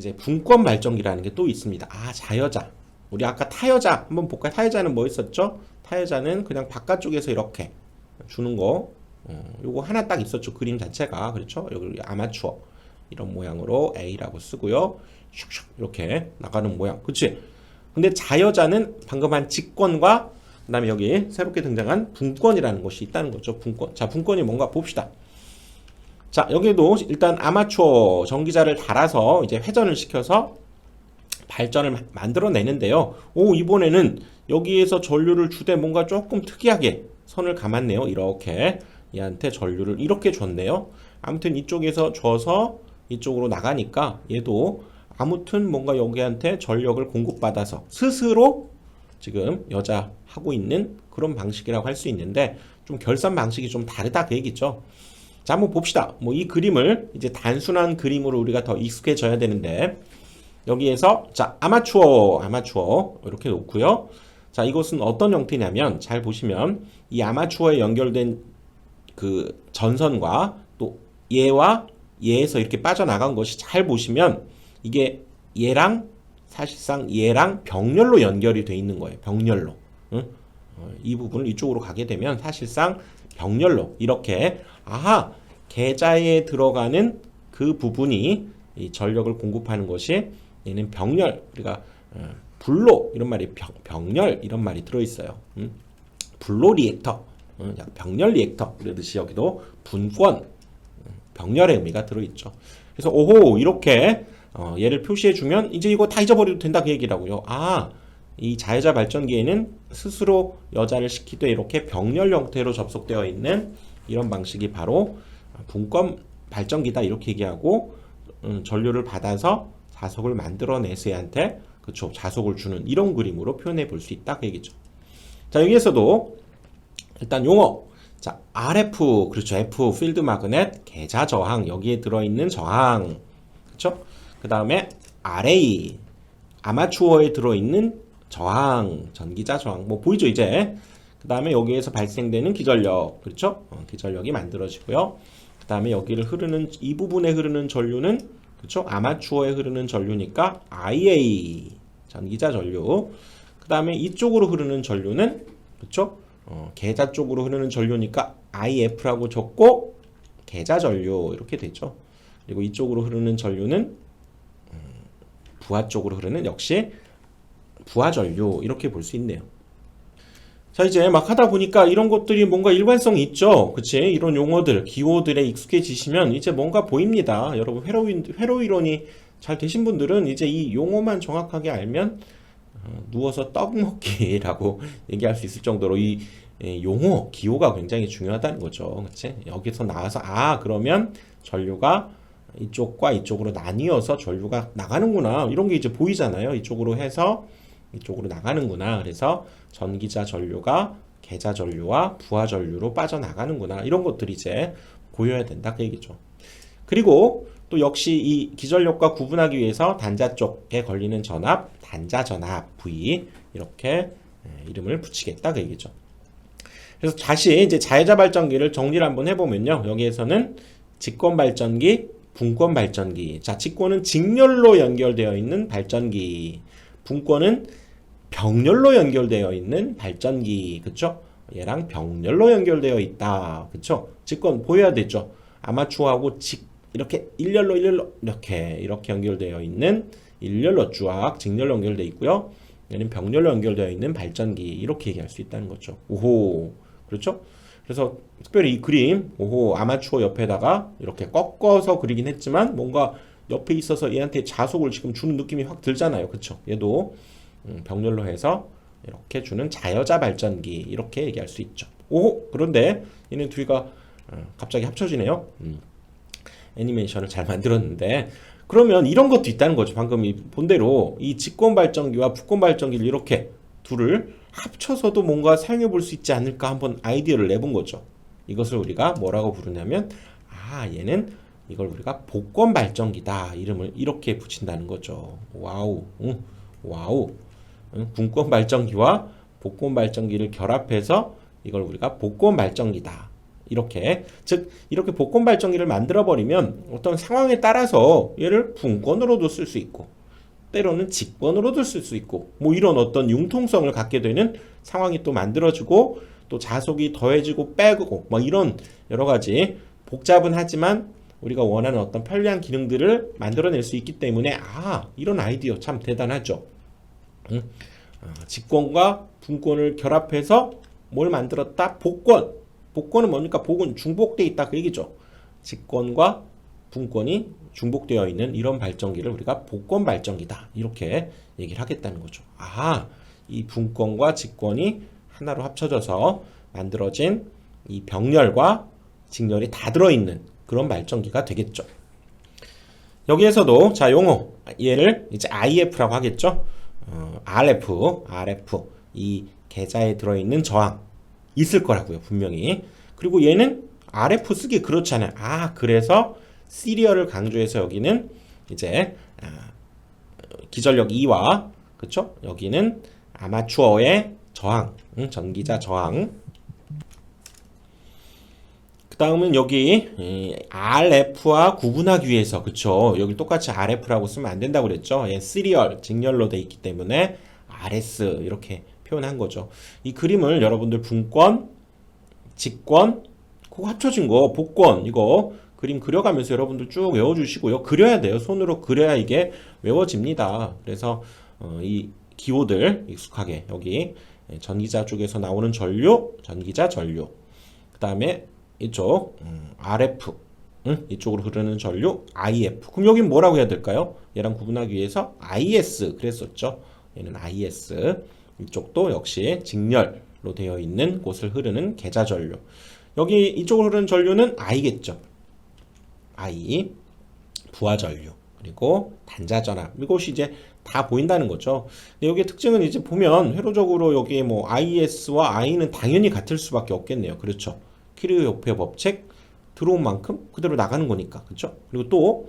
이제 분권 발전기라는 게 또 있습니다. 아, 자여자. 우리 아까 타여자 한번 볼까요? 타여자는 뭐 있었죠? 타여자는 그냥 바깥쪽에서 이렇게 주는 거. 요거 하나 딱 있었죠. 그림 자체가. 그렇죠? 여기 아마추어. 이런 모양으로 A라고 쓰고요. 슉슉 이렇게 나가는 모양. 그치? 근데 자여자는 방금 한 직권과 그 다음에 여기 새롭게 등장한 분권이라는 것이 있다는 거죠. 분권. 자, 분권이 뭔가 봅시다. 자, 여기도 일단 아마추어 전기자를 달아서 이제 회전을 시켜서 발전을 만들어내는데요. 오, 이번에는 여기에서 전류를 주되 뭔가 조금 특이하게 선을 감았네요. 이렇게 얘한테 전류를 이렇게 줬네요. 아무튼 이쪽에서 줘서 이쪽으로 나가니까 얘도 아무튼 뭔가 여기한테 전력을 공급받아서 스스로 지금 여자 하고 있는 그런 방식이라고 할 수 있는데 좀 결선 방식이 좀 다르다 그 얘기죠. 자, 한번 봅시다. 뭐 이 그림을 이제 단순한 그림으로 우리가 더 익숙해져야 되는데 여기에서 자, 아마추어 이렇게 놓고요. 자, 이것은 어떤 형태냐면 잘 보시면 이 아마추어에 연결된 그 전선과 또 얘와 얘에서 이렇게 빠져나간 것이 잘 보시면 이게 얘랑 사실상 얘랑 병렬로 연결이 돼 있는 거예요. 병렬로. 응? 이 부분을 이쪽으로 가게 되면 사실상 병렬로 이렇게 아하 계좌에 들어가는 그 부분이 이 전력을 공급하는 것이 얘는 병렬 우리가 불로 이런 말이 병렬 이런 말이 들어있어요. 불로 리액터 병렬 리액터 그러듯이 여기도 분권 병렬의 의미가 들어있죠. 그래서 오호 이렇게 얘를 표시해주면 이제 이거 다 잊어버려도 된다 그 얘기라고요. 아, 이 자여자 발전기에는 스스로 여자를 시키되 이렇게 병렬 형태로 접속되어 있는 이런 방식이 바로 분권 발전기다 이렇게 얘기하고 전류를 받아서 자석을 만들어내서 얘한테 그쵸 자석을 주는 이런 그림으로 표현해 볼 수 있다 그 얘기죠. 자, 여기에서도 일단 용어 자 RF 그렇죠 F 필드 마그넷 계좌 저항 여기에 들어있는 저항 그쵸 그 다음에 RA 아마추어에 들어있는 저항 전기자 저항 뭐 보이죠 이제 그 다음에 여기에서 발생되는 기전력 그렇죠 기전력이 만들어지고요 그 다음에 여기를 흐르는 이 부분에 흐르는 전류는 그렇죠 아마추어에 흐르는 전류니까 IA 전기자 전류 그 다음에 이쪽으로 흐르는 전류는 그렇죠 계좌 쪽으로 흐르는 전류니까 IF라고 적고 계좌 전류 이렇게 되죠. 그리고 이쪽으로 흐르는 전류는 부하 쪽으로 흐르는 역시 부하 전류 이렇게 볼 수 있네요. 자, 이제 막 하다 보니까 이런 것들이 뭔가 일관성이 있죠. 그치? 이런 용어들, 기호들에 익숙해지시면 이제 뭔가 보입니다. 여러분 회로 이론이 잘 되신 분들은 이제 이 용어만 정확하게 알면 누워서 떡 먹기라고 얘기할 수 있을 정도로 이 용어, 기호가 굉장히 중요하다는 거죠. 그치? 여기서 나와서 아 그러면 전류가 이쪽과 이쪽으로 나뉘어서 전류가 나가는구나 이런 게 이제 보이잖아요. 이쪽으로 해서 이쪽으로 나가는구나. 그래서 전기자 전류가 계좌 전류와 부하 전류로 빠져나가는구나. 이런 것들이 이제 보여야 된다 그 얘기죠. 그리고 또 역시 이 기전력과 구분하기 위해서 단자 쪽에 걸리는 전압, 단자 전압 V 이렇게 이름을 붙이겠다 그 얘기죠. 그래서 다시 이제 자여자 발전기를 정리를 한번 해보면요. 여기에서는 직권 발전기, 분권 발전기. 자, 직권은 직렬로 연결되어 있는 발전기. 분권은 병렬로 연결되어 있는 발전기. 그쵸? 얘랑 병렬로 연결되어 있다. 그쵸? 직권 보여야 되죠. 아마추어하고 이렇게 일렬로 이렇게 연결되어 있는 일렬로 쫙 직렬로 연결되어 있고요. 얘는 병렬로 연결되어 있는 발전기 이렇게 얘기할 수 있다는 거죠. 오호 그렇죠? 그래서 특별히 이 그림 오호 아마추어 옆에다가 이렇게 꺾어서 그리긴 했지만 뭔가 옆에 있어서 얘한테 자속을 지금 주는 느낌이 확 들잖아요. 그렇죠? 얘도 병렬로 해서 이렇게 주는 자여자 발전기 이렇게 얘기할 수 있죠. 오호 그런데 얘는 둘이가 갑자기 합쳐지네요. 애니메이션을 잘 만들었는데 그러면 이런 것도 있다는 거죠. 방금 본대로 이 직권 발전기와 부권 발전기를 이렇게 둘을 합쳐서도 뭔가 사용해 볼 수 있지 않을까 한번 아이디어를 내본 거죠. 이것을 우리가 뭐라고 부르냐면 아 얘는 이걸 우리가 복권 발전기다 이름을 이렇게 붙인다는 거죠. 와우 와우 분권 발전기와 복권 발전기를 결합해서 이걸 우리가 복권 발전기다 이렇게 즉 이렇게 복권 발전기를 만들어 버리면 어떤 상황에 따라서 얘를 분권으로도 쓸 수 있고 때로는 직권으로도 쓸 수 있고 뭐 이런 어떤 융통성을 갖게 되는 상황이 또 만들어지고 또 자속이 더해지고 빼고 뭐 이런 여러 가지 복잡은 하지만 우리가 원하는 어떤 편리한 기능들을 만들어낼 수 있기 때문에 아 이런 아이디어 참 대단하죠. 응? 직권과 분권을 결합해서 뭘 만들었다? 복권. 복권은 뭡니까? 복은 중복돼 있다 그 얘기죠. 직권과 분권이 중복되어 있는 이런 발전기를 우리가 복권 발전기다 이렇게 얘기를 하겠다는 거죠. 아, 이 분권과 직권이 하나로 합쳐져서 만들어진 이 병렬과 직렬이 다 들어있는 그런 발전기가 되겠죠. 여기에서도 자 용어 얘를 이제 IF라고 하겠죠. RF 이 계좌에 들어있는 저항 있을 거라고요 분명히. 그리고 얘는 RF 쓰기 그렇잖아요. 아 그래서 시리얼을 강조해서 여기는 이제 기전력 2와 그쵸? 여기는 아마추어의 저항, 전기자 저항. 그 다음은 여기 RF와 구분하기 위해서 그쵸? 여기 똑같이 RF라고 쓰면 안 된다고 그랬죠? 얘 시리얼, 직렬로 돼 있기 때문에 RS 이렇게 표현한 거죠. 이 그림을 여러분들 분권, 직권, 그거 합쳐진 거 복권 이거 그림 그려가면서 여러분들 쭉 외워주시고요. 그려야 돼요. 손으로 그려야 이게 외워집니다. 그래서 이 기호들 익숙하게 여기 전기자 쪽에서 나오는 전류, 전기자 전류. 그 다음에 이쪽 RF 이쪽으로 흐르는 전류 IF. 그럼 여긴 뭐라고 해야 될까요? 얘랑 구분하기 위해서 IS 그랬었죠. 얘는 IS. 이쪽도 역시 직렬로 되어 있는 곳을 흐르는 계좌 전류. 여기 이쪽으로 흐르는 전류는 I겠죠. I 부하 전류 그리고 단자 전압 이것이 이제 다 보인다는 거죠. 근데 여기의 특징은 이제 보면 회로적으로 여기 뭐 IS와 I는 당연히 같을 수밖에 없겠네요. 그렇죠. 키르호프의 법칙 들어온 만큼 그대로 나가는 거니까 그렇죠. 그리고 또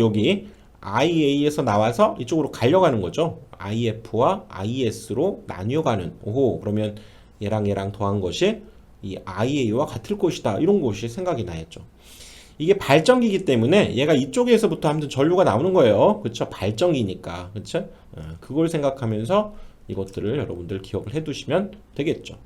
여기 IA에서 나와서 이쪽으로 가려가는 거죠. IF와 IS로 나뉘어가는 그러면 얘랑 더한 것이 이 IA와 같을 것이다 이런 것이 생각이 나였죠. 이게 발전기이기 때문에 얘가 이쪽에서부터 아무튼 전류가 나오는 거예요. 그렇죠? 발전기니까. 그렇죠? 그걸 생각하면서 이것들을 여러분들 기억을 해 두시면 되겠죠.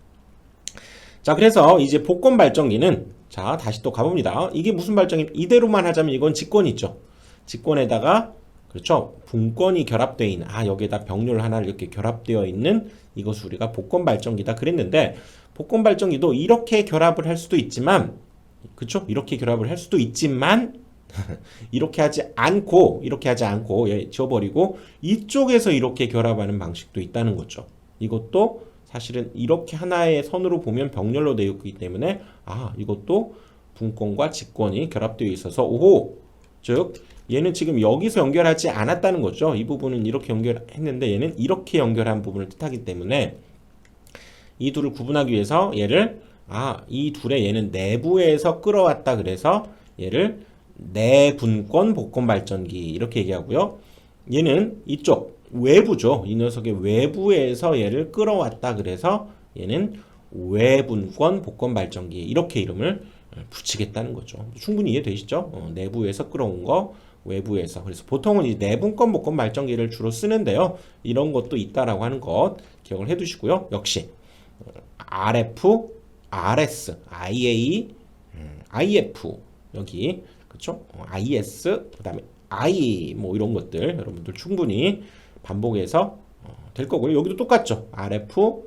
자, 그래서 이제 복권 발전기는 자, 다시 또 가봅니다. 이게 무슨 발전기? 이대로만 하자면 이건 직권이죠. 직권에다가 그렇죠? 분권이 결합되어 있는 여기에다 병렬 하나를 이렇게 결합되어 있는 이것을 우리가 복권 발전기다 그랬는데 복권 발전기도 이렇게 결합을 할 수도 있지만 그쵸? 이렇게 결합을 할 수도 있지만 이렇게 하지 않고 지워버리고 이쪽에서 이렇게 결합하는 방식도 있다는 거죠. 이것도 사실은 이렇게 하나의 선으로 보면 병렬로 되어 있기 때문에 이것도 분권과 직권이 결합되어 있어서 즉 얘는 지금 여기서 연결하지 않았다는 거죠. 이 부분은 이렇게 연결했는데 얘는 이렇게 연결한 부분을 뜻하기 때문에 이 둘을 구분하기 위해서 얘를 이 둘의 얘는 내부에서 끌어왔다 그래서 얘를 내분권 복권 발전기 이렇게 얘기하고요. 얘는 이쪽 외부죠. 이 녀석의 외부에서 얘를 끌어왔다 그래서 얘는 외분권 복권 발전기 이렇게 이름을 붙이겠다는 거죠. 충분히 이해되시죠? 내부에서 끌어온 거 외부에서. 그래서 보통은 이 내분권 복권 발전기를 주로 쓰는데요. 이런 것도 있다라고 하는 것 기억을 해 두시고요. 역시 RF RS, IA, IF 여기 그쵸? IS 그다음에 I 뭐 이런 것들 여러분들 충분히 반복해서 될 거고요. 여기도 똑같죠. RF,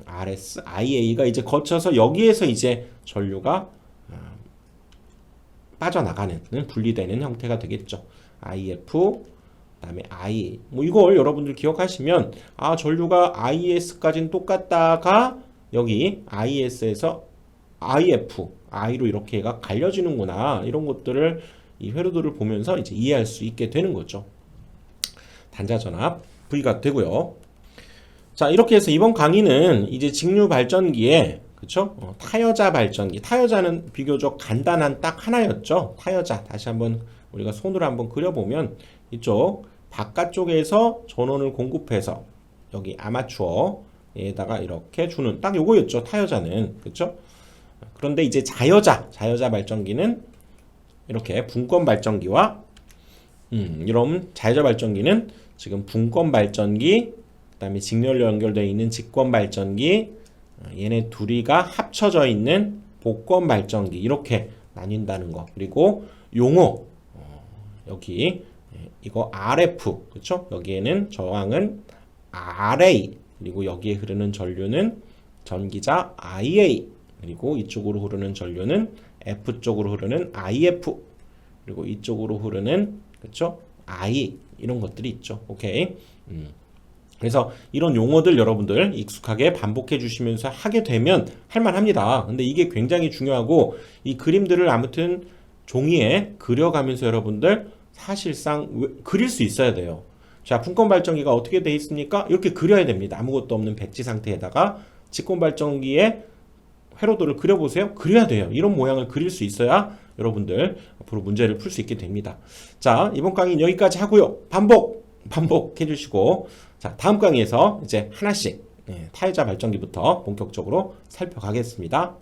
RS, IA가 이제 거쳐서 여기에서 이제 전류가 빠져나가는 분리되는 형태가 되겠죠. IF 그다음에 I 뭐 이걸 여러분들 기억하시면 전류가 IS까지는 똑같다가 여기 IS에서 IF, I로 이렇게 가 갈려지는구나. 이런 것들을 이 회로도를 보면서 이제 이해할 수 있게 되는 거죠. 단자 전압 V가 되고요. 자, 이렇게 해서 이번 강의는 이제 직류 발전기에 그쵸? 타여자 발전기. 타여자는 비교적 간단한 딱 하나였죠. 타여자. 다시 한번 우리가 손으로 한번 그려보면 이쪽 바깥쪽에서 전원을 공급해서 여기 아마추어 에다가 이렇게 주는 딱 요거였죠. 타여자는. 그쵸? 그런데 이제 자여자 발전기는 이렇게 분권 발전기와 이런 자여자 발전기는 지금 분권 발전기, 그다음에 직렬로 연결되어 있는 직권 발전기, 얘네 둘이가 합쳐져 있는 복권 발전기 이렇게 나뉜다는 거. 그리고 용어 여기 이거 RF 그렇죠? 여기에는 저항은 RA 그리고 여기에 흐르는 전류는 전기자 IA 그리고 이쪽으로 흐르는 전류는 F 쪽으로 흐르는 IF 그리고 이쪽으로 흐르는 그렇죠? I 이런 것들이 있죠. 오케이. 그래서 이런 용어들 여러분들 익숙하게 반복해 주시면서 하게 되면 할만합니다. 근데 이게 굉장히 중요하고 이 그림들을 아무튼 종이에 그려가면서 여러분들 사실상 그릴 수 있어야 돼요. 자, 분권 발전기가 어떻게 돼 있습니까? 이렇게 그려야 됩니다. 아무것도 없는 백지 상태에다가 직권 발전기의 회로도를 그려보세요. 그려야 돼요. 이런 모양을 그릴 수 있어야 여러분들 앞으로 문제를 풀 수 있게 됩니다. 자, 이번 강의는 여기까지 하고요. 반복해 주시고 자, 다음 강의에서 이제 하나씩 타여자 발전기부터 본격적으로 살펴가겠습니다.